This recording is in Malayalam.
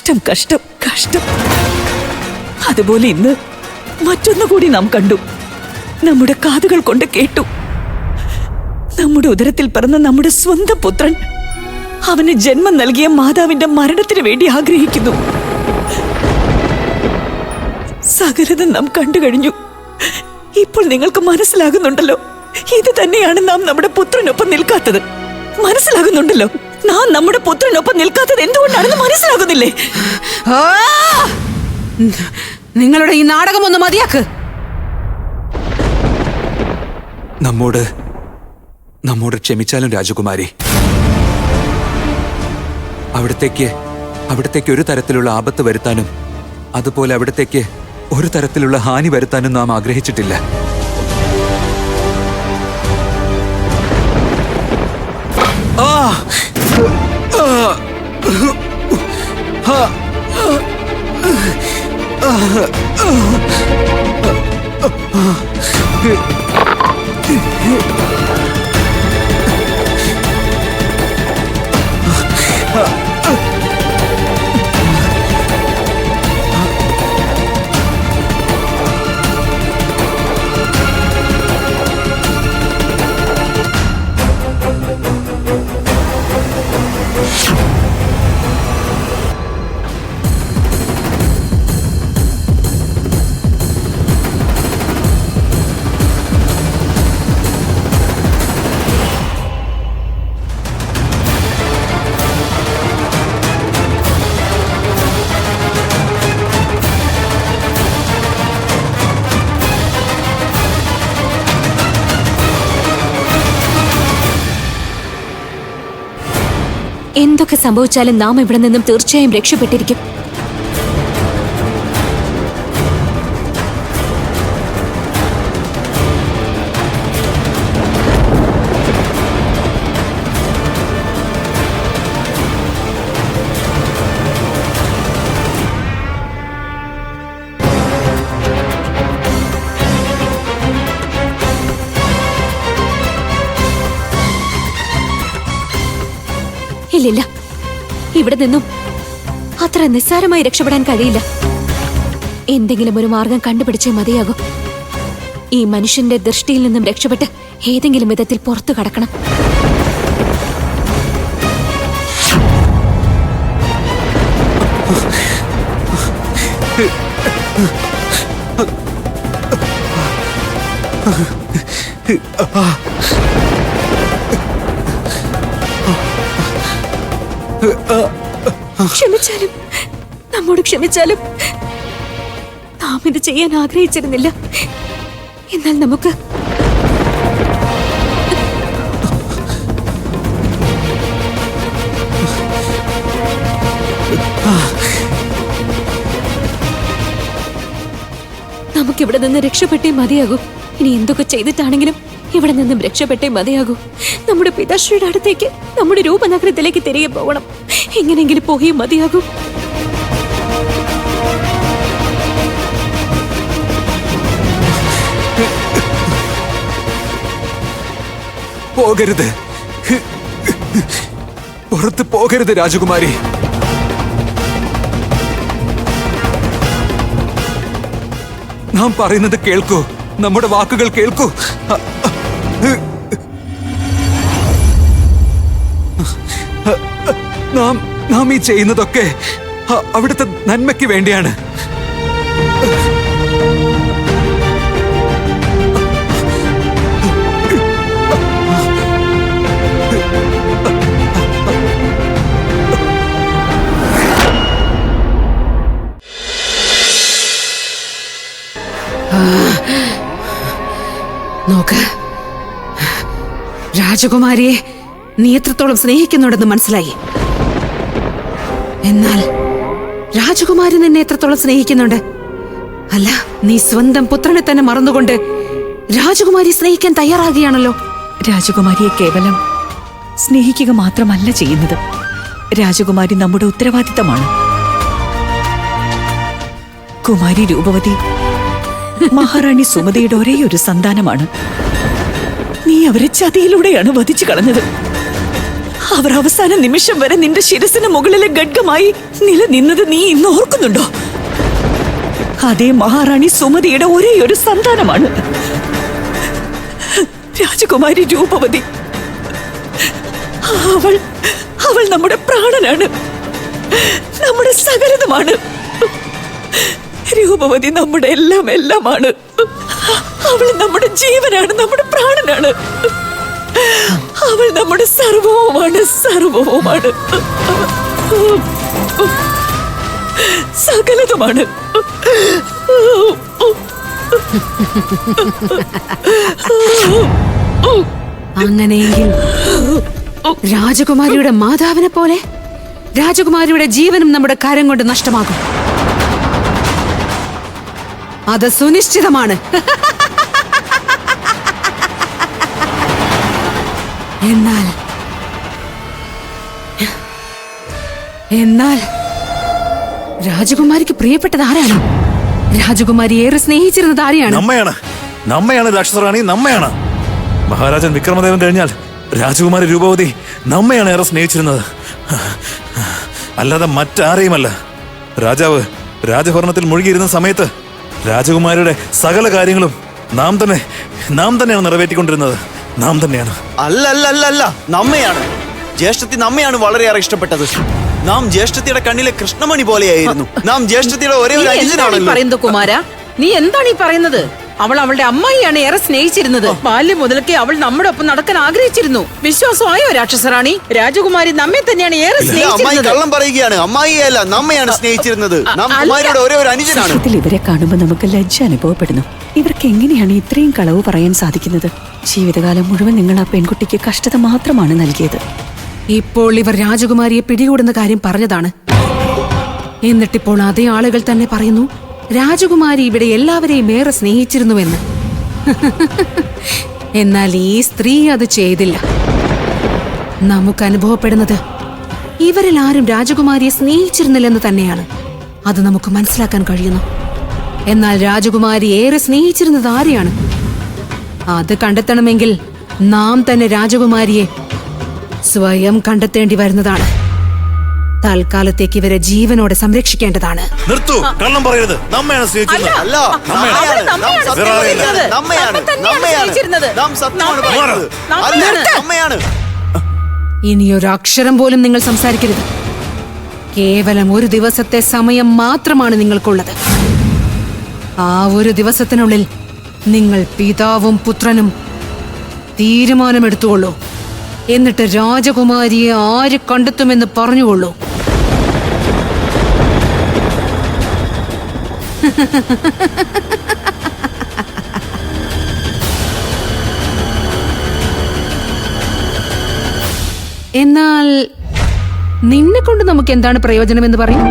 കഷ്ടം കഷ്ടം കഷ്ടം. അതുപോലെ ഇന്ന് മറ്റൊന്നുകൂടി നാം കണ്ടു, നമ്മുടെ കാതുകൾ കൊണ്ട് കേട്ടു. നമ്മുടെ ഉദരത്തിൽ പിറന്ന നമ്മുടെ സ്വന്തം പുത്രൻ അവന് ജന്മം നൽകിയ മാതാവിന്റെ മരണത്തിന് വേണ്ടി ആഗ്രഹിക്കുന്നു. സകലതും നാം കണ്ടു കഴിഞ്ഞു. ഇപ്പോൾ നിങ്ങൾക്ക് മനസ്സിലാകുന്നുണ്ടല്ലോ, ഇത് തന്നെയാണ് നാം നമ്മുടെ പുത്രനൊപ്പം നിൽക്കാത്തത്. മനസ്സിലാകുന്നുണ്ടല്ലോ, നാം നമ്മുടെ പുത്രനൊപ്പം നിൽക്കാത്തത് എന്തുകൊണ്ടാണെന്ന് മനസ്സിലാകുന്നില്ലേ? നിങ്ങളുടെ ഈ നാടകം ഒന്ന് മതിയാക്ക്. നമ്മോട് ക്ഷമിച്ചാലും രാജകുമാരി. അവിടത്തേക്ക് ഒരു തരത്തിലുള്ള ആപത്ത് വരുത്താനും അതുപോലെ അവിടത്തേക്ക് ഒരു തരത്തിലുള്ള ഹാനി വരുത്താനും നാം ആഗ്രഹിച്ചിട്ടില്ല. എന്തൊക്കെ സംഭവിച്ചാലും നാം ഇവിടെ നിന്നും തീർച്ചയായും രക്ഷപ്പെട്ടിരിക്കും. ഇല്ലില്ല, ഇവിടെ നിന്നും അത്ര നിസ്സാരമായി രക്ഷപ്പെടാൻ കഴിയില്ല. എന്തെങ്കിലും ഒരു മാർഗം കണ്ടുപിടിച്ചേ മതിയാകും. ഈ മനുഷ്യന്റെ ദൃഷ്ടിയിൽ നിന്നും രക്ഷപ്പെട്ട് ഏതെങ്കിലും വിധത്തിൽ പുറത്തു കടക്കണം. ക്ഷമിച്ചാലും നമ്മോട് ക്ഷമിച്ചാലും നാം ഇത് ചെയ്യാൻ ആഗ്രഹിച്ചിരുന്നില്ല. എന്നാൽ നമുക്ക് നമുക്കിവിടെ നിന്ന് രക്ഷപ്പെട്ടേ മതിയാകൂ. ഇനി എന്തൊക്കെ ചെയ്തിട്ടാണെങ്കിലും ഇവിടെ നിന്നും രക്ഷപ്പെട്ടേ മതിയാകൂ. നമ്മുടെ പിതാശ്രീയുടെ അടുത്തേക്ക്, നമ്മുടെ രൂപനഗരത്തിലേക്ക് തിരികെ പോകണം. എങ്ങനെയെങ്കിലും പോയേ മതിയാകൂ. പോകരുത്, പുറത്ത് പോകരുത് രാജകുമാരി. നാം പറയുന്നത് കേൾക്കൂ, നമ്മുടെ വാക്കുകൾ കേൾക്കൂ. നാം ഈ ചെയ്യുന്നതൊക്കെ അവിടുത്തെ നന്മയ്ക്ക് വേണ്ടിയാണ്. നോക്ക്, രാജകുമാരിയെ നീ എത്രത്തോളം സ്നേഹിക്കുന്നുണ്ടെന്ന് മനസ്സിലായി. എന്നാൽ രാജകുമാരി നിന്നെ എത്രത്തോളം സ്നേഹിക്കുന്നുണ്ട്? അല്ല, നീ സ്വന്തം പുത്രനെ തന്നെ മറന്നുകൊണ്ട് രാജകുമാരിയെ സ്നേഹിക്കാൻ തയ്യാറാകുകയാണല്ലോ. രാജകുമാരിയെ കേവലം സ്നേഹിക്കുക മാത്രമല്ല ചെയ്യുന്നത്, രാജകുമാരി നമ്മുടെ ഉത്തരവാദിത്തമാണ്. കുമാരി രൂപവതി മഹാറാണി സുമതിയുടെ ഒരേയൊരു സന്താനമാണ്. നീ അവരെ ചതിയിലൂടെയാണ് വധിച്ചു കളഞ്ഞത്. അവർ അവസാന നിമിഷം വരെ നിന്റെ ശിരസിന് മുകളിലെ ഖഡ്ഗമായി നിലനിന്നത് നീ ഇന്ന് ഓർക്കുന്നുണ്ടോ? അതേ മഹാറാണി സുമതിയുടെ ഒരേ ഒരു സന്താനമാണ് രാജകുമാരി രൂപവതി. അവൾ നമ്മുടെ പ്രാണനാണ്, നമ്മുടെ സകലതുമാണ്. രൂപവതി നമ്മുടെ എല്ലാമാണ്. അവൾ നമ്മുടെ ജീവനാണ്, നമ്മുടെ പ്രാണനാണ്. അവൾ നമ്മുടെ സർവവുമാണ്, സകലതുമാണ്. അങ്ങനെയെങ്കിൽ രാജകുമാരിയുടെ മാതാവിനെ പോലെ രാജകുമാരിയുടെ ജീവനും നമ്മുടെ കരം കൊണ്ട് നഷ്ടമാകും. അത് സുനിശ്ചിതമാണ്. എന്നാൽ രാജകുമാരിക്ക് പ്രിയപ്പെട്ടത് ആരാണ്? രാജകുമാരി ഏറെ സ്നേഹിച്ചിരുന്നത് ആരെയാണ്? നമ്മയാണ് രാക്ഷസറാണി, നമ്മയാണ്. മഹാരാജൻ വിക്രമദേവൻ കഴിഞ്ഞാൽ രാജകുമാരി രൂപവതി നമ്മയാണ് ഏറെ സ്നേഹിച്ചിരുന്നത്, അല്ലാതെ മറ്റാരെയുമല്ല. രാജാവ് രാജഭരണത്തിൽ മുഴുകിയിരുന്ന സമയത്ത് രാജകുമാരിയുടെ സകല കാര്യങ്ങളും നാം തന്നെയാണ് നിറവേറ്റിക്കൊണ്ടിരുന്നത്. നാം തന്നെയാണ്. അല്ല, നമ്മയാണ്. ജ്യേഷ്ഠത്തി നമ്മയാണ് വളരെയേറെ ഇഷ്ടപ്പെട്ടത്. നാം ജ്യേഷ്ഠത്തിയുടെ കണ്ണിലെ കൃഷ്ണമണി പോലെയായിരുന്നു. നാം ജ്യേഷ്ഠത്തിയുടെ ഒരേ ഒരു അനുജനാണല്ലോ. പറയുന്നത് കുമാര, നീ എന്താണ് ഈ പറയുന്നത്? അവൾ അവളുടെ അമ്മായിയാണ് ഏറെ സ്നേഹിച്ചിരുന്നത്. ബാല്യം മുതലൊക്കെ അവൾ നമ്മുടെ ഒപ്പം നടക്കാൻ ആഗ്രഹിച്ചിരുന്നു. വിശ്വാസമായോ രാക്ഷസറാണി? രാജകുമാരി നമ്മെ തന്നെയാണ് ഏറെ അമ്മായി സ്നേഹിച്ചിരുന്നത്. കള്ളം പറയുകയാണ്. അമ്മായിയല്ല, നമ്മയാണ് സ്നേഹിച്ചിരുന്നത്. നാം കുമാരിയുടെ ഒരേ ഒരു അനുജനാണ്. സത്യത്തിൽ ഇവരെ കാണുമ്പോൾ നമുക്ക് ലജ്ജ അനുഭവപ്പെടുന്നു. ഇവർക്ക് എങ്ങനെയാണ് ഇത്രയും കളവ് പറയാൻ സാധിക്കുന്നത്? ജീവിതകാലം മുഴുവൻ നിങ്ങൾ ആ പെൺകുട്ടിക്ക് കഷ്ടത മാത്രമാണ് നൽകിയത്. ഇപ്പോൾ ഇവർ രാജകുമാരിയെ പിടികൂടുന്ന കാര്യം പറഞ്ഞതാണ്. എന്നിട്ടിപ്പോൾ അതേ ആളുകൾ തന്നെ പറയുന്നു രാജകുമാരി ഇവിടെ എല്ലാവരെയും ഏറെ സ്നേഹിച്ചിരുന്നുവെന്ന്. എന്നാൽ ഈ സ്ത്രീ അത് ചെയ്തില്ല. നമുക്ക് അനുഭവപ്പെടുന്നത് ഇവരിൽ ആരും രാജകുമാരിയെ സ്നേഹിച്ചിരുന്നില്ലെന്ന് തന്നെയാണ്. അത് നമുക്ക് മനസ്സിലാക്കാൻ കഴിയുന്നു. എന്നാൽ രാജകുമാരി ഏറെ സ്നേഹിച്ചിരുന്നത് ആരെയാണ്? അത് കണ്ടെത്തണമെങ്കിൽ നാം തന്നെ രാജകുമാരിയെ സ്വയം കണ്ടെത്തേണ്ടി വരുന്നതാണ്. തൽക്കാലത്തേക്ക് ഇവരെ ജീവനോടെ സംരക്ഷിക്കേണ്ടതാണ്. നിർത്തൂ, കള്ളം പറയരുത്. നമ്മയാണ് സ്നേഹിച്ചത്. അല്ല, നമ്മയാണ്. നാം സത്യമാണ് പറയുന്നത്. അല്ല, നമ്മയാണ്. ഇനിയൊരക്ഷരം പോലും നിങ്ങൾ സംസാരിക്കരുത്. കേവലം ഒരു ദിവസത്തെ സമയം മാത്രമാണ് നിങ്ങൾക്കുള്ളത്. ആ ഒരു ദിവസത്തിനുള്ളിൽ നിങ്ങൾ പിതാവും പുത്രനും തീരുമാനമെടുത്തുകൊള്ളൂ. എന്നിട്ട് രാജകുമാരിയെ ആര് കണ്ടെത്തുമെന്ന് പറഞ്ഞുകൊള്ളൂ. എന്നാൽ നിന്നെ കൊണ്ട് നമുക്ക് എന്താണ് പ്രയോജനമെന്ന് പറയും?